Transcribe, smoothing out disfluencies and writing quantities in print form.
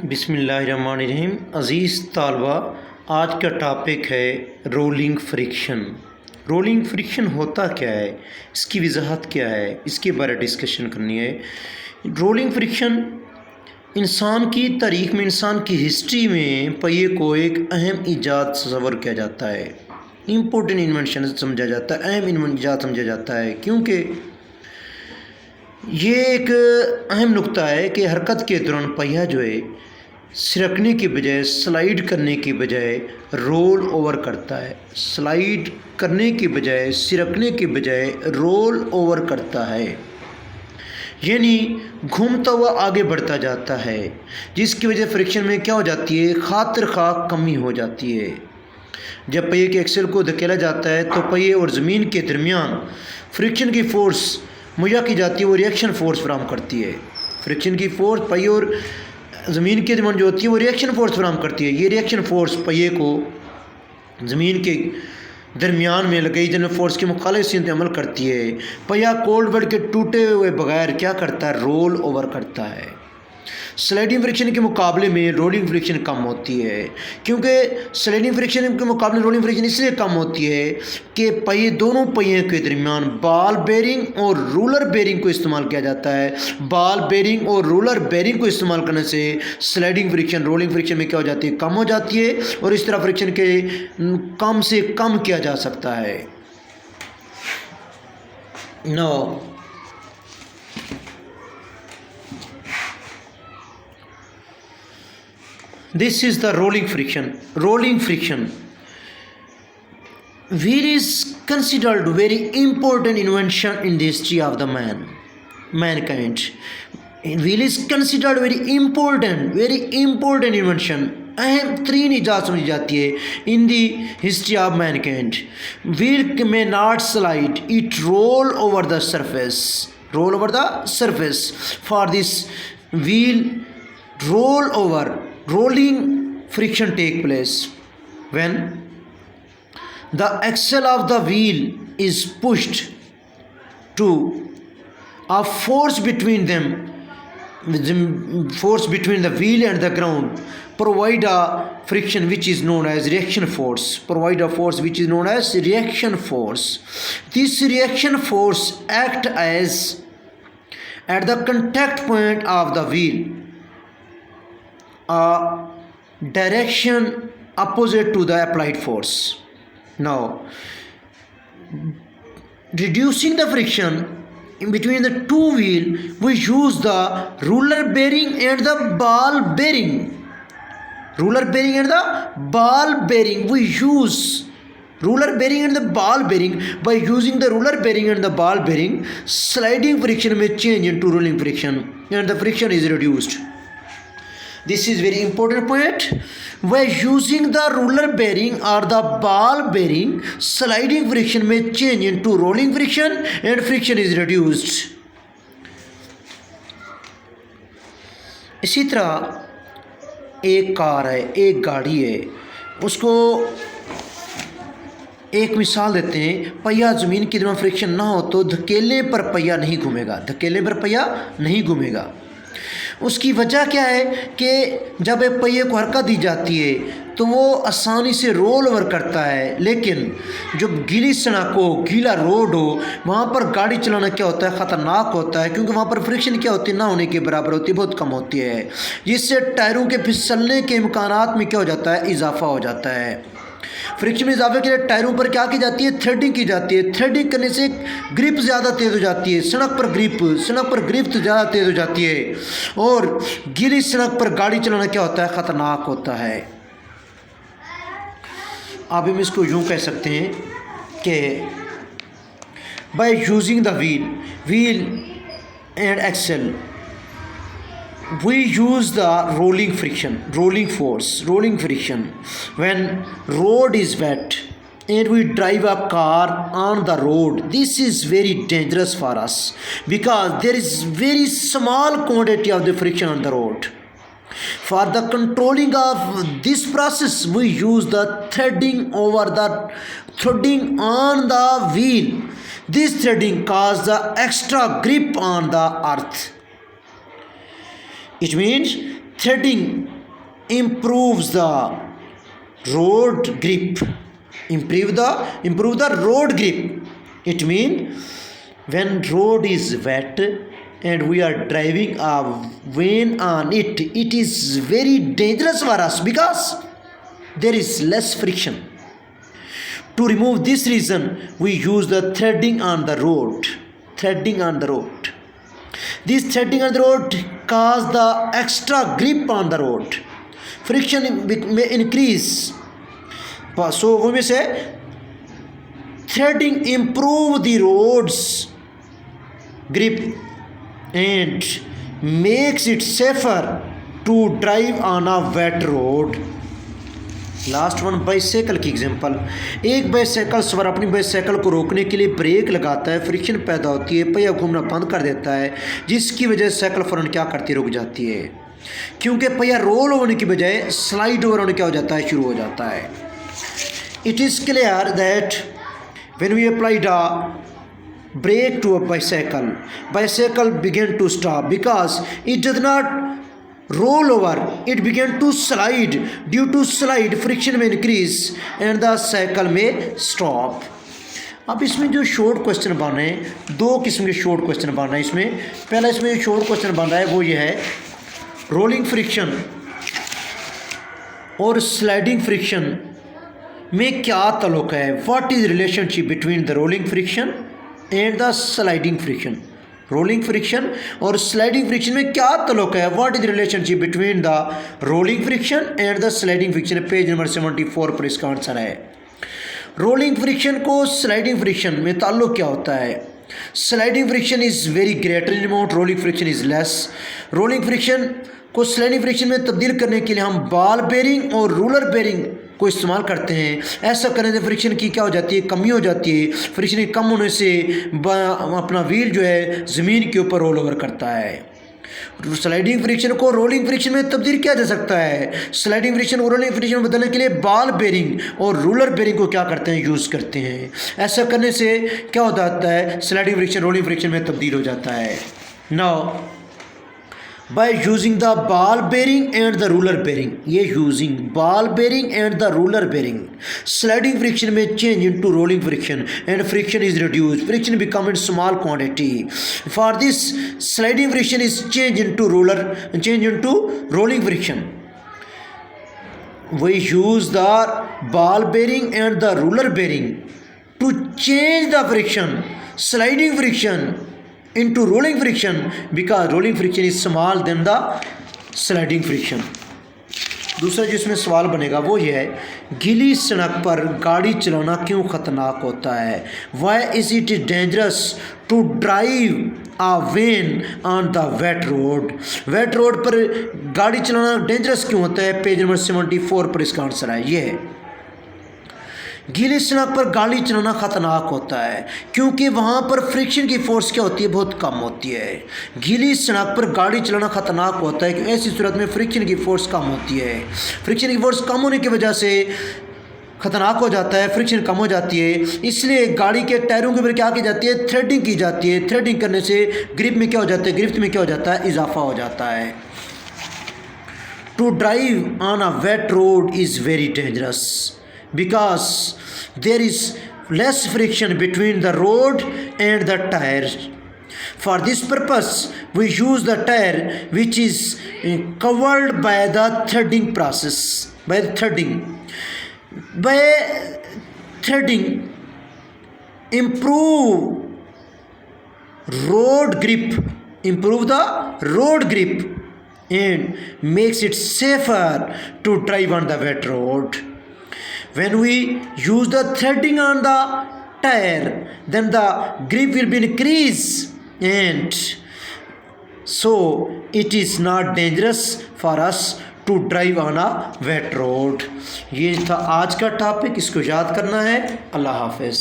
बिस्मिल्लाहिर्रहमानिर्रहीम। अज़ीज़ तालबा, आज का टॉपिक है रोलिंग फ्रिक्शन। रोलिंग फ्रिक्शन होता क्या है, इसकी वजाहत क्या है, इसके बारे में डिस्कशन करनी है। रोलिंग फ्रिक्शन इंसान की तारीख़ में, इंसान की हिस्ट्री में पहिए को एक अहम ईजाद तस्वर किया जाता है, इम्पोर्टेंट इन्वेंशन समझा जाता है, अहम ईजाद समझा जाता है, क्योंकि ये एक अहम नुक्ता है कि हरकत के दौरान पहिया जो है सिरकने की बजाय, स्लाइड करने की बजाय रोल ओवर करता है। स्लाइड करने की बजाय, सिरकने की बजाय रोल ओवर करता है, यानी घूमता हुआ आगे बढ़ता जाता है, जिसकी वजह फ्रिक्शन में क्या हो जाती है, खातिर खा कमी हो जाती है। जब पहिए के एक्सेल को धकेला जाता है तो पहिए और ज़मीन के दरमियान फ्रिक्शन की फ़ोर्स मुहैया की जाती है, वो रिएक्शन फ़ोर्स फराहम करती है। फ्रिक्शन की फ़ोर्स पहिए और ज़मीन के दरमियान जो होती है वो रिएक्शन फ़ोर्स फराहम करती है। ये रिएक्शन फ़ोर्स पहिए को ज़मीन के दरमियान में लगाई जाने फ़ोर्स के मुखालिफ सिमत अमल करती है। पहिया कोल्ड वर्ड के टूटे हुए बगैर क्या करता है, रोल ओवर करता है। स्लाइडिंग फ्रिक्शन के मुकाबले में रोलिंग फ्रिक्शन कम होती है, क्योंकि स्लाइडिंग फ्रिक्शन के मुकाबले रोलिंग फ्रिक्शन इसलिए कम होती है कि पहिए, दोनों पहियों के दरमियान बॉल बेरिंग और रूलर बेरिंग को इस्तेमाल किया जाता है। बॉल बेरिंग और रूलर बेरिंग को इस्तेमाल करने से स्लाइडिंग फ्रिक्शन रोलिंग फ्रिक्शन में क्या हो जाती है, कम हो जाती है, और इस तरह फ्रिक्शन के कम से कम किया जा सकता है। No this is the rolling friction. Rolling friction, wheel is considered very important invention in the history of the mankind. Wheel is considered very important invention, अहम तरीन ईजाद समझी जाती है इन दी हिस्ट्री ऑफ मैनकाइंड। व्हील में not slide, it roll over the surface for this wheel roll over. Rolling friction take place when the axle of the wheel is pushed to a force between them. The force between the wheel and the ground provide a friction which is known as reaction force. Provide a force which is known as reaction force. This reaction force act as at the contact point of the wheel a direction opposite to the applied force. Now, reducing the friction in between the two wheels, we use the roller bearing and the ball bearing. Roller bearing and the ball bearing. We use roller bearing and the ball bearing. By using the roller bearing and the ball bearing, sliding friction may change into rolling friction and the friction is reduced. This is very important point. By using the roller bearing or the ball bearing, sliding friction may change into rolling friction and friction is reduced. इसी तरह एक car है, एक गाड़ी है, उसको एक मिसाल देते हैं। पहिया ज़मीन की तरफ फ्रिक्शन ना हो तो धकेले पर पहिया नहीं घूमेगा। उसकी वजह क्या है कि जब एक पहिए को हरकत दी जाती है तो वो आसानी से रोल ओवर करता है, लेकिन जो गीली सड़क हो, गीला रोड हो, वहाँ पर गाड़ी चलाना क्या होता है, ख़तरनाक होता है, क्योंकि वहाँ पर फ्रिक्शन क्या होती है, ना होने के बराबर होती है, बहुत कम होती है, जिससे टायरों के फिसलने के इम्कानात में क्या हो जाता है, इजाफा हो जाता है। फ्रिक्शन में इजाफे के लिए टायरों पर क्या की जाती है, थ्रेडिंग की जाती है। थ्रेडिंग करने से ग्रिप ज़्यादा तेज़ हो जाती है, सड़क पर ग्रिप तो ज़्यादा तेज़ हो जाती है, और गीली सड़क पर गाड़ी चलाना क्या होता है, ख़तरनाक होता है। आप हम इसको यूँ कह सकते हैं कि by using the wheel and axle we use the rolling friction when road is wet and we drive a car on the road. This is very dangerous for us because there is very small quantity of the friction on the road. For the controlling of this process, we use the threading on the wheel. This threading causes the extra grip on the earth. It means threading improves the road grip. Improve the road grip. It means when road is wet and we are driving a van on it, it is very dangerous for us because there is less friction. To remove this reason, we use the threading on the road. Threading on the road. This threading on the road cause the extra grip on the road. Friction may increase. So we may say threading improve the road's grip and makes it safer to drive on a wet road. Last one bicycle की example. एक bicycle सवार अपनी bicycle को रोकने के लिए break लगाता है, फ्रिक्शन पैदा होती है, पहिया घूमना बंद कर देता है, जिसकी वजह से साइकिल फ़ौरन क्या करती रुक जाती है, क्योंकि पहिया रोल होने की बजाय स्लाइड ओवर होने क्या हो जाता है, शुरू हो जाता है। It is clear that when we applied a brake to a bicycle began to stop because it did not roll over, it began to slide. Due to slide, friction may increase and the cycle may stop. अब इसमें जो short question बन रहे हैं, दो किस्म के short question बन रहे हैं इसमें। पहला इसमें जो शॉर्ट क्वेश्चन बन रहा है वो ये है, रोलिंग फ्रिक्शन और स्लाइडिंग फ्रिक्शन में क्या ताल्लुक है, what is relationship between the rolling friction and the sliding friction. Rolling friction और स्लाइडिंग फ्रिक्शन में क्या ताल्लुक है, what is relationship between the rolling friction and the sliding friction. Page number 74 पर इसका आंसर है। रोलिंग फ्रिक्शन को sliding friction में ताल्लुक क्या होता है। Sliding friction is very greater in amount, rolling friction is less. Rolling friction को स्लाइडिंग फ्रिक्शन में तब्दील करने के लिए हम बॉल बेरिंग और रूलर बेरिंग को इस्तेमाल करते हैं। ऐसा करने से फ्रिक्शन की क्या हो जाती है, कमी हो जाती है। फ्रिक्शन कम होने से अपना व्हील जो है ज़मीन के ऊपर रोल ओवर करता है। स्लाइडिंग फ्रिक्शन को रोलिंग फ्रिक्शन में तब्दील किया जा सकता है। स्लाइडिंग फ्रिक्शन और रोलिंग फ्रिक्शन में बदलने के लिए बॉल बेरिंग और रूलर बेरिंग को क्या करते हैं, यूज़ करते हैं। ऐसा करने से क्या हो जाता है, स्लाइडिंग फ्रिक्शन रोलिंग फ्रिक्शन में तब्दील हो जाता है। Now by using the ball bearing and the ruler bearing, ये using ball bearing and the ruler bearing, sliding friction may change into rolling friction and friction is reduced, friction become in small quantity. For this sliding friction is change into rolling friction. We use the ball bearing and the ruler bearing to change the friction, sliding friction into rolling friction because rolling friction is small than the sliding friction. दूसरा जो इसमें सवाल बनेगा वो ये है, गीली सड़क पर गाड़ी चलाना क्यों ख़तरनाक होता है। Why is it dangerous to drive a van on the wet road? Wet road पर गाड़ी चलाना डेंजरस क्यों होता है। पेज नंबर 74 पर इसका आंसर है। ये है, गीली सड़क पर गाड़ी चलाना ख़तरनाक होता है क्योंकि वहाँ पर फ्रिक्शन की फ़ोर्स क्या होती है, बहुत कम होती है। गीली सड़क पर गाड़ी चलाना ख़तरनाक होता है क्योंकि ऐसी सूरत में फ्रिक्शन की फ़ोर्स कम होती है। फ्रिक्शन की फ़ोर्स कम होने की वजह से ख़तरनाक हो जाता है, फ्रिक्शन कम हो जाती है। इसलिए गाड़ी के टायरों के ऊपर क्या की जाती है, थ्रेडिंग की जाती है। थ्रेडिंग करने से ग्रिप में क्या हो जाता है, ग्रिप में क्या हो जाता है, इजाफा हो जाता है। To drive on a wet road is very dangerous because there is less friction between the road and the tires. For this purpose, we use the tire which is covered by the threading process. By threading, improve the road grip and makes it safer to drive on the wet road. When we use the threading on the tire, then the grip will be increased and so it is not dangerous for us to drive on a wet road. ये था आज का topic, इसको याद करना है। अल्लाह हाफ़िज़।